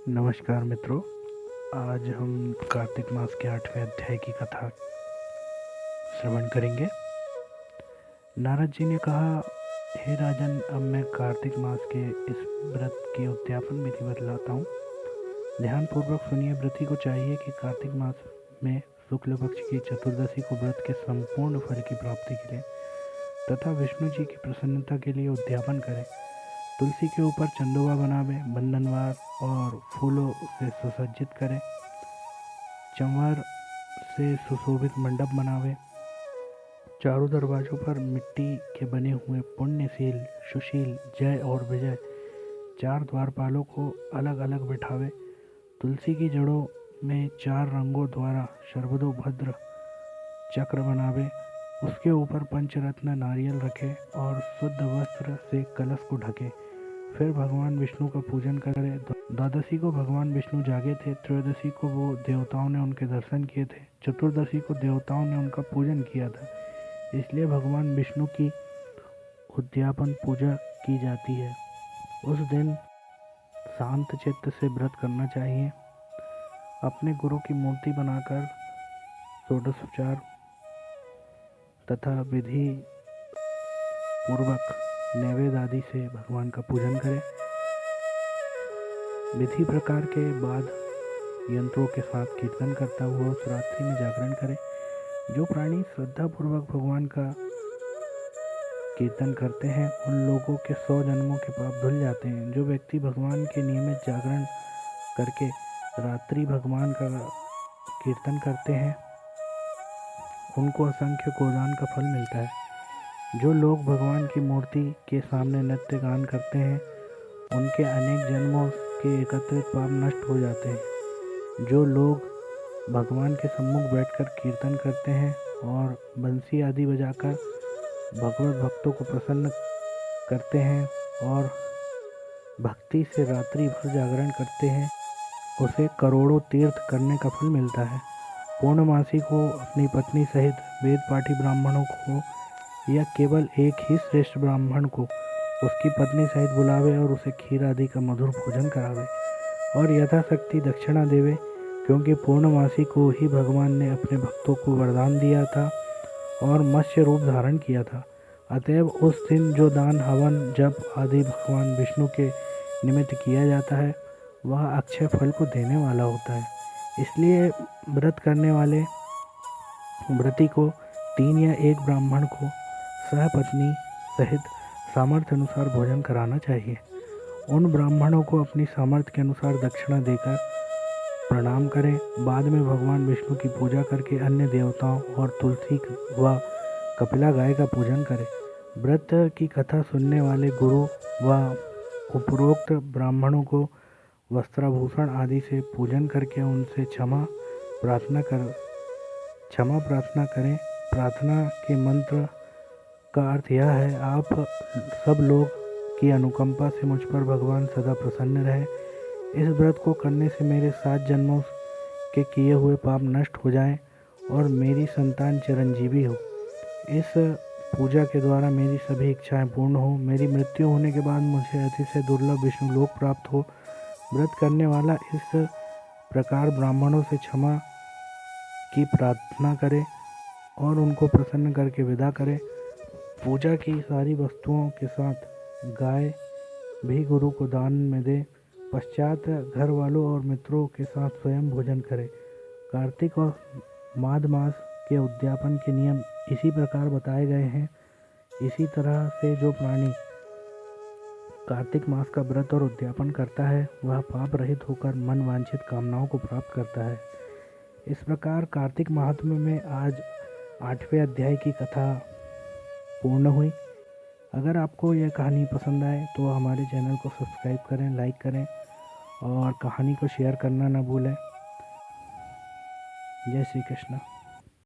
नमस्कार मित्रों। आज हम कार्तिक मास के 8वें अध्याय की कथा श्रवण करेंगे। नारद जी ने कहा, हे राजन, अब मैं कार्तिक मास के इस व्रत के उद्यापन विधि बतलाता हूँ। ध्यानपूर्वक सुनिए। व्रती को चाहिए कि कार्तिक मास में शुक्ल पक्ष की चतुर्दशी को व्रत के संपूर्ण फल की प्राप्ति के लिए तथा विष्णु जी की प्रसन्नता के लिए उद्यापन करें। तुलसी के ऊपर चंदोवा बनावे, बंधनवार और फूलों से सुसज्जित करें। चंवर से सुशोभित मंडप बनावे। चारों दरवाजों पर मिट्टी के बने हुए पुण्यशील, सुशील, जय और विजय 4 द्वारपालों को अलग अलग बिठावे। तुलसी की जड़ों में 4 रंगों द्वारा सर्वतोभद्र चक्र बनावे। उसके ऊपर पंचरत्न नारियल रखे और शुद्ध वस्त्र से कलश को ढके। फिर भगवान विष्णु का पूजन करे। द्वादशी को भगवान विष्णु जागे थे। त्रयोदशी को वो देवताओं ने उनके दर्शन किए थे। चतुर्दशी को देवताओं ने उनका पूजन किया था। इसलिए भगवान विष्णु की उद्यापन पूजा की जाती है। उस दिन शांत चित्त से व्रत करना चाहिए। अपने गुरु की मूर्ति बनाकर षोडशोपचार तथा विधि पूर्वक नैवेद्य आदि से भगवान का पूजन करें। विधि प्रकार के बाद यंत्रों के साथ कीर्तन करता हुआ उस रात्रि में जागरण करें। जो प्राणी श्रद्धापूर्वक भगवान का कीर्तन करते हैं उन लोगों के 100 जन्मों के पाप धुल जाते हैं। जो व्यक्ति भगवान के नियमित जागरण करके रात्रि भगवान का कीर्तन करते हैं उनको असंख्य गोदान का फल मिलता है। जो लोग भगवान की मूर्ति के सामने नृत्य गान करते हैं उनके अनेक जन्मों के एकत्रित पाप नष्ट हो जाते हैं। जो लोग भगवान के सम्मुख बैठकर कीर्तन करते हैं और बंसी आदि बजाकर भगवत भक्तों को प्रसन्न करते हैं और भक्ति से रात्रि भर जागरण करते हैं उसे करोड़ों तीर्थ करने का फल मिलता है। पूर्णमासी को अपनी पत्नी सहित वेद पाठी ब्राह्मणों को या केवल एक ही श्रेष्ठ ब्राह्मण को उसकी पत्नी सहित बुलावे और उसे खीर आदि का मधुर भोजन करावे और यथाशक्ति दक्षिणा देवे, क्योंकि पूर्णमासी को ही भगवान ने अपने भक्तों को वरदान दिया था और मत्स्य रूप धारण किया था। अतएव उस दिन जो दान, हवन, जप आदि भगवान विष्णु के निमित्त किया जाता है वह अक्षय फल को देने वाला होता है। इसलिए व्रत करने वाले व्रती को 3 या 1 ब्राह्मण को सहपत्नी सहित सामर्थ्य अनुसार भोजन कराना चाहिए। उन ब्राह्मणों को अपनी सामर्थ्य के अनुसार दक्षिणा देकर प्रणाम करें। बाद में भगवान विष्णु की पूजा करके अन्य देवताओं और तुलसी व कपिला गाय का पूजन करें। व्रत की कथा सुनने वाले गुरु व उपरोक्त ब्राह्मणों को वस्त्राभूषण आदि से पूजन करके उनसे क्षमा प्रार्थना करें। प्रार्थना के मंत्र का अर्थ यह है, आप सब लोग की अनुकंपा से मुझ पर भगवान सदा प्रसन्न रहे। इस व्रत को करने से मेरे 7 जन्मों के किए हुए पाप नष्ट हो जाएं और मेरी संतान चिरंजीवी हो। इस पूजा के द्वारा मेरी सभी इच्छाएं पूर्ण हो। मेरी मृत्यु होने के बाद मुझे अतिशय दुर्लभ विष्णु लोक प्राप्त हो। व्रत करने वाला इस प्रकार ब्राह्मणों से क्षमा की प्रार्थना करे और उनको प्रसन्न करके विदा करे। पूजा की सारी वस्तुओं के साथ गाय भी गुरु को दान में दे। पश्चात घर वालों और मित्रों के साथ स्वयं भोजन करे। कार्तिक और माघ मास के उद्यापन के नियम इसी प्रकार बताए गए हैं। इसी तरह से जो प्राणी कार्तिक मास का व्रत और उद्यापन करता है वह पाप रहित होकर मन वांछित कामनाओं को प्राप्त करता है। इस प्रकार कार्तिक महात्म्य में आज 8वें अध्याय की कथा पूर्ण हुई। अगर आपको यह कहानी पसंद आए तो हमारे चैनल को सब्सक्राइब करें, लाइक करें और कहानी को शेयर करना न भूलें। जय श्री कृष्ण।